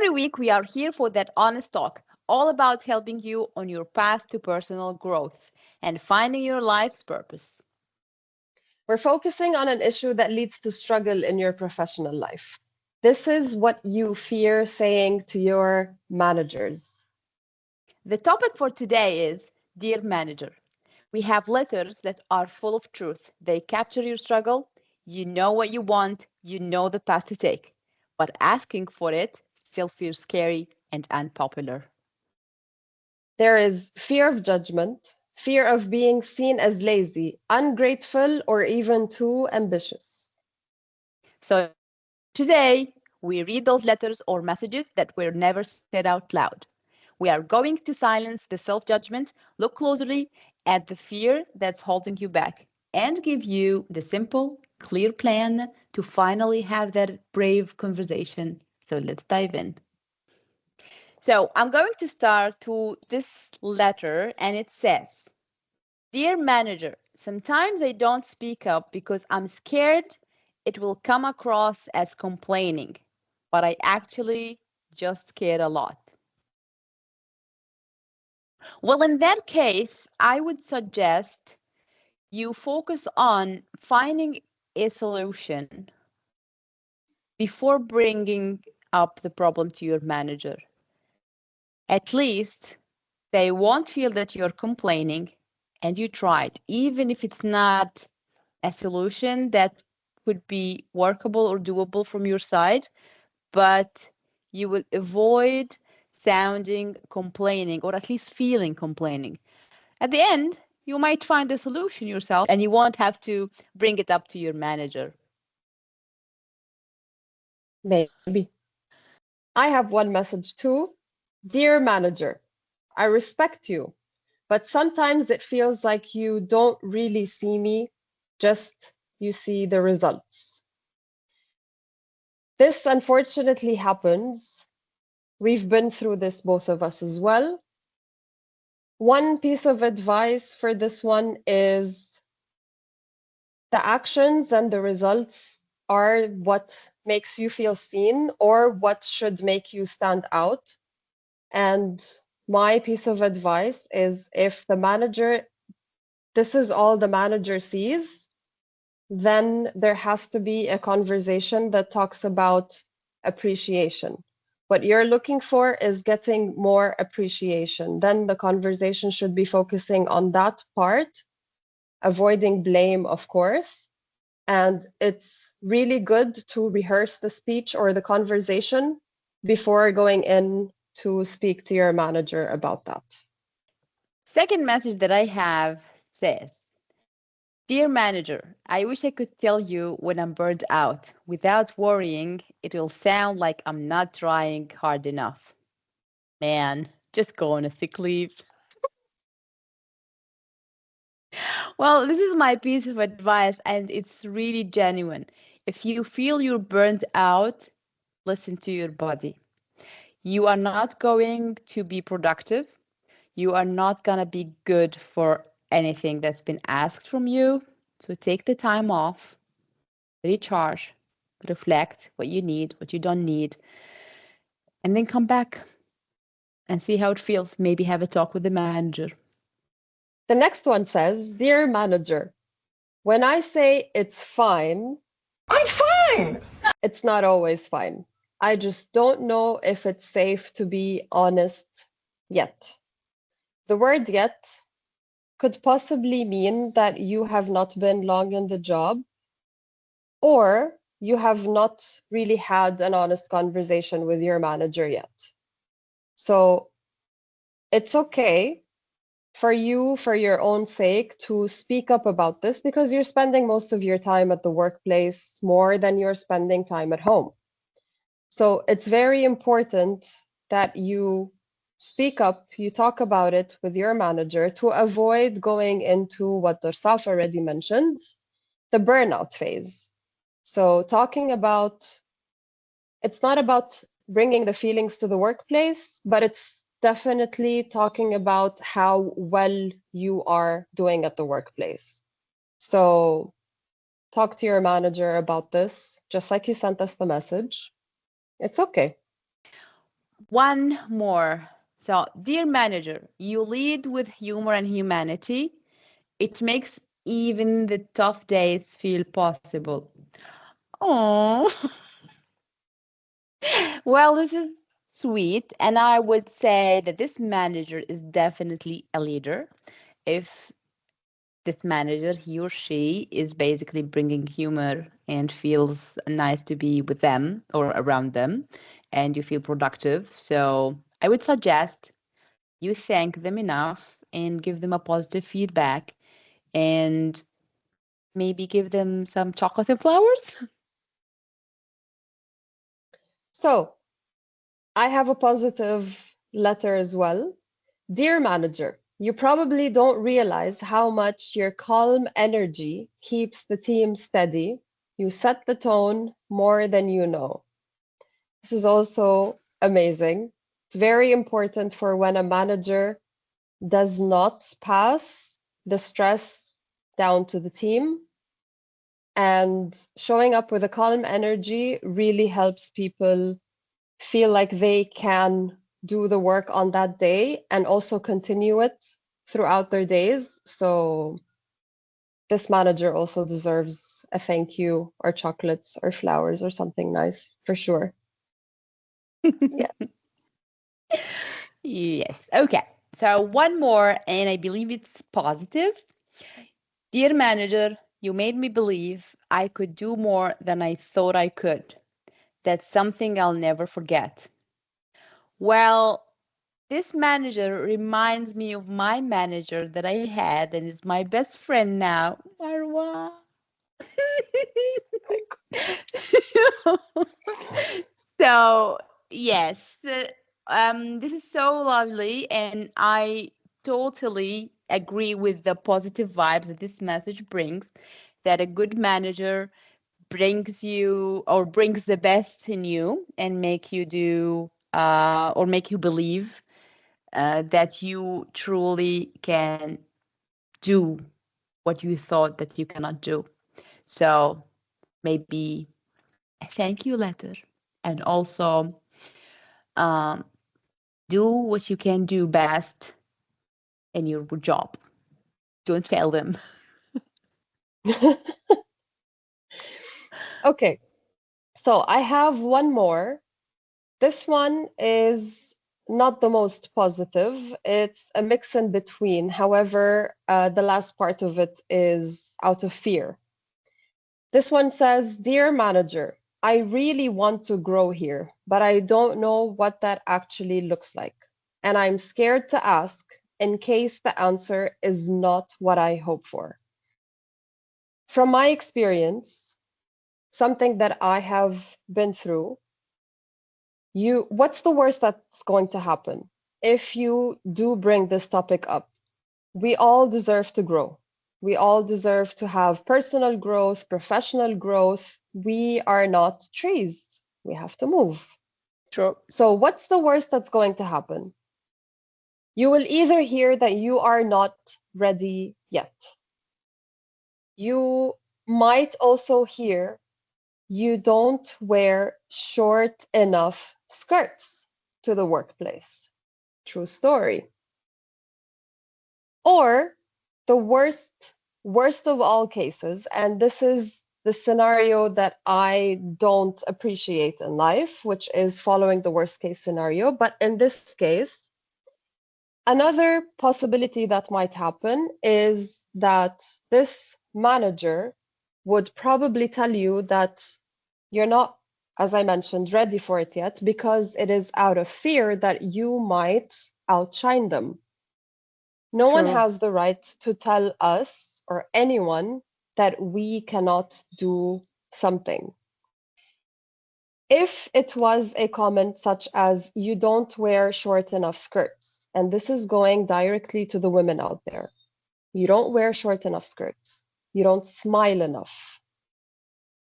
Every week, we are here for that honest talk, all about helping you on your path to personal growth and finding your life's purpose. We're focusing on an issue that leads to struggle in your professional life. This is what you fear saying to your managers. The topic for today is Dear Manager. We have letters that are full of truth. They capture your struggle. You know what you want, you know the path to take. But asking for it still feels scary and unpopular. There is fear of judgment, fear of being seen as lazy, ungrateful, or even too ambitious. So today, we read those letters or messages that were never said out loud. We are going to silence the self judgment, look closely at the fear that's holding you back, and give you the simple, clear plan to finally have that brave conversation. So let's dive in. So I'm going to start to this letter, and it says, Dear manager, sometimes I don't speak up because I'm scared it will come across as complaining, but I actually just care a lot. Well, in that case, I would suggest you focus on finding a solution before bringing up the problem to your manager. At least they won't feel that you're complaining and you tried, even if it's not a solution that would be workable or doable from your side, but you will avoid sounding complaining or at least feeling complaining. At the end, you might find the solution yourself and you won't have to bring it up to your manager. Maybe. I have one message too. Dear manager, I respect you, but sometimes it feels like you don't really see me, just you see the results. This unfortunately happens. We've been through this, both of us as well. One piece of advice for this one is the actions and the results are what makes you feel seen or what should make you stand out. And my piece of advice is if the manager, this is all the manager sees, then there has to be a conversation that talks about appreciation. What you're looking for is getting more appreciation. Then the conversation should be focusing on that part, avoiding blame, of course. And it's really good to rehearse the speech or the conversation before going in to speak to your manager about that. Second message that I have says, Dear manager, I wish I could tell you when I'm burned out. Without worrying, it will sound like I'm not trying hard enough. Man, just go on a sick leave. Well, this is my piece of advice, and it's really genuine. If you feel you're burned out, listen to your body. You are not going to be productive. You are not going to be good for anything that's been asked from you. So take the time off, recharge, reflect what you need, what you don't need, and then come back and see how it feels. Maybe have a talk with the manager. The next one says, Dear manager, when I say it's fine, I'm fine. it's not always fine. I just don't know if it's safe to be honest yet. The word yet could possibly mean that you have not been long in the job or you have not really had an honest conversation with your manager yet. So it's okay for you, for your own sake, to speak up about this because you're spending most of your time at the workplace more than you're spending time at home. So it's very important that you speak up, you talk about it with your manager to avoid going into what Dorsaf already mentioned, the burnout phase. So talking about, it's not about bringing the feelings to the workplace, but it's definitely talking about how well you are doing at the workplace. So talk to your manager about this, just like you sent us the message. It's okay. One more. So, dear manager, you lead with humor and humanity. It makes even the tough days feel possible. Oh, well, this is sweet. And I would say that this manager is definitely a leader. If this manager, he or she, is basically bringing humor and feels nice to be with them or around them, and you feel productive. So I would suggest you thank them enough and give them a positive feedback and maybe give them some chocolate and flowers. So I have a positive letter as well. Dear manager, you probably don't realize how much your calm energy keeps the team steady. You set the tone more than you know. This is also amazing. It's very important for when a manager does not pass the stress down to the team. And showing up with a calm energy really helps people feel like they can do the work on that day and also continue it throughout their days. So this manager also deserves a thank you or chocolates or flowers or something nice for sure. Yes. Yes. Okay. So one more, and I believe it's positive. Dear manager, you made me believe I could do more than I thought I could. That's something I'll never forget. Well, this manager reminds me of my manager that I had and is my best friend now, Marwa. So, yes, this is so lovely, and I totally agree with the positive vibes that this message brings, that a good manager brings you or brings the best in you and make you do or make you believe that you truly can do what you thought that you cannot do. So maybe a thank you letter, and also um, do what you can do best in your job. Don't fail them. Okay, so I have one more. This one is not the most positive. It's a mix in between. However, the last part of it is out of fear. This one says, Dear manager, I really want to grow here, but I don't know what that actually looks like. And I'm scared to ask in case the answer is not what I hope for. From my experience, something that I have been through, what's the worst that's going to happen if you do bring this topic up? We all deserve to grow. We all deserve to have personal growth, professional growth. We are not trees. We have to move. True. So, what's the worst that's going to happen? You will either hear that you are not ready yet. You might also hear you don't wear short enough skirts to the workplace. True story. Or the worst of all cases, and this is the scenario that I don't appreciate in life, which is following the worst case scenario. But in this case, another possibility that might happen is that this manager would probably tell you that you're not, as I mentioned, ready for it yet because it is out of fear that you might outshine them. No one True. has the right to tell us or anyone that we cannot do something. If it was a comment such as, you don't wear short enough skirts, and this is going directly to the women out there, you don't wear short enough skirts, you don't smile enough.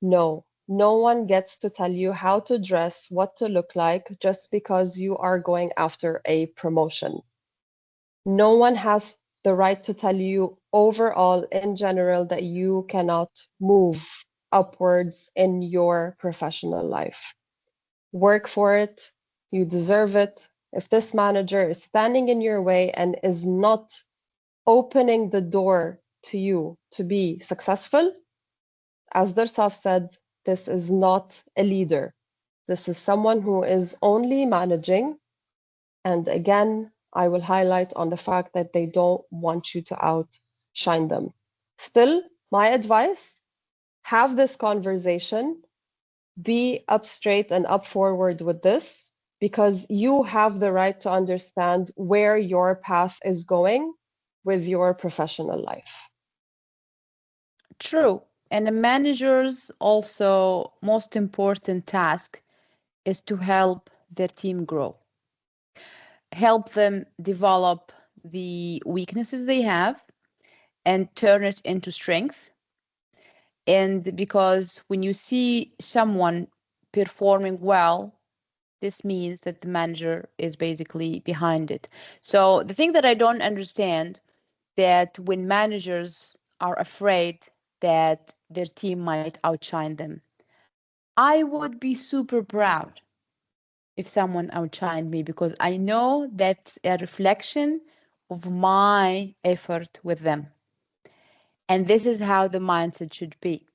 No, no one gets to tell you how to dress, what to look like, just because you are going after a promotion. No one has the right to tell you overall, in general, that you cannot move upwards in your professional life. Work for it, You deserve it. If this manager is standing in your way and is not opening the door to you to be successful, as Dursaf said, this is not a leader. This is someone who is only managing. And again, I will highlight on the fact that they don't want you to outshine them. Still, my advice, have this conversation, be up straight and up forward with this, because you have the right to understand where your path is going with your professional life. True. And a manager's also most important task is to help their team grow, help them develop the weaknesses they have and turn it into strength. And because when you see someone performing well, this means that the manager is basically behind it. So the thing that I don't understand, that when managers are afraid that their team might outshine them, I would be super proud if someone outshined me, because I know that's a reflection of my effort with them. And this is how the mindset should be.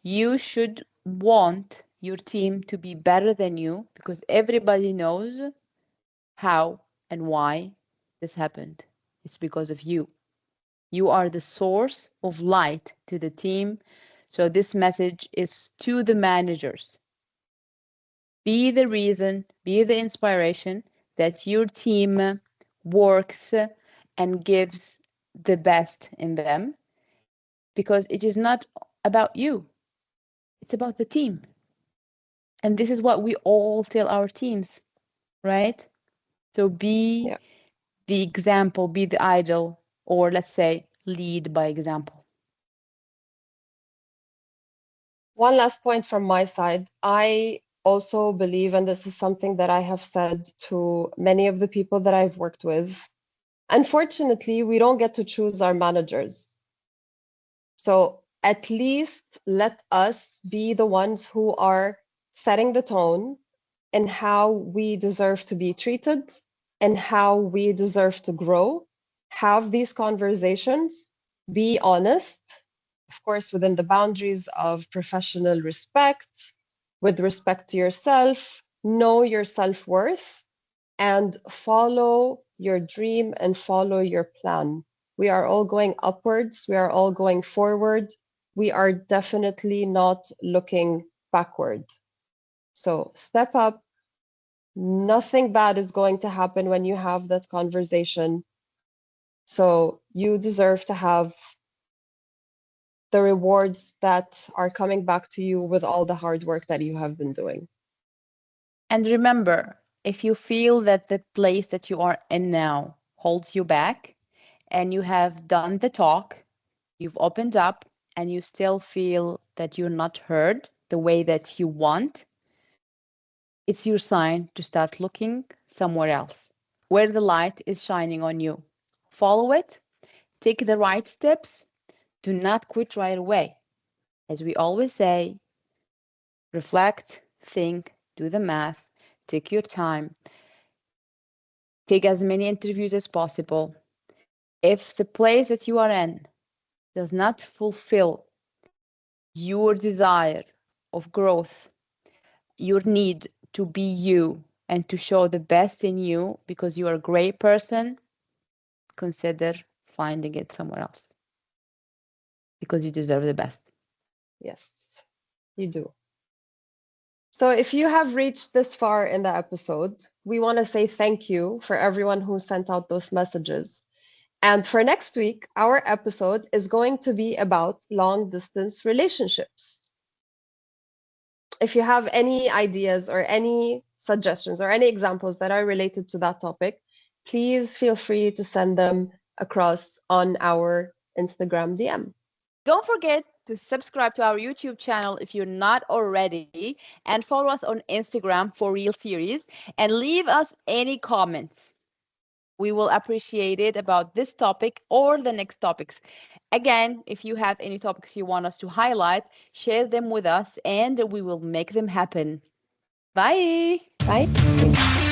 You should want your team to be better than you, because everybody knows how and why this happened. It's because of you. You are the source of light to the team. So this message is to the managers. Be the reason, be the inspiration that your team works and gives the best in them, because it is not about you, it's about the team. And this is what we all tell our teams, right? So be Yeah. the example, be the idol, or let's say lead by example. One last point from my side. I also believe, and this is something that I have said to many of the people that I've worked with, unfortunately, we don't get to choose our managers. So at least let us be the ones who are setting the tone and how we deserve to be treated and how we deserve to grow. Have these conversations, be honest, of course, within the boundaries of professional respect, with respect to yourself, know your self worth, and follow your dream and follow your plan. We are all going upwards, we are all going forward. We are definitely not looking backward. So step up. Nothing bad is going to happen when you have that conversation. So you deserve to have the rewards that are coming back to you with all the hard work that you have been doing. And remember, if you feel that the place that you are in now holds you back and you have done the talk, you've opened up, and you still feel that you're not heard the way that you want, it's your sign to start looking somewhere else where the light is shining on you. Follow it, take the right steps, do not quit right away. As we always say, reflect, think, do the math, take your time, take as many interviews as possible. If the place that you are in does not fulfill your desire of growth, your need to be you and to show the best in you because you are a great person, consider finding it somewhere else because you deserve the best. Yes, you do. So if you have reached this far in the episode, we want to say thank you for everyone who sent out those messages. And for next week, our episode is going to be about long distance relationships. If you have any ideas or any suggestions or any examples that are related to that topic, please feel free to send them across on our Instagram DM. Don't forget to subscribe to our YouTube channel if you're not already, and follow us on Instagram for real series, and leave us any comments. We will appreciate it about this topic or the next topics. Again, if you have any topics you want us to highlight, share them with us and we will make them happen. Bye. Bye.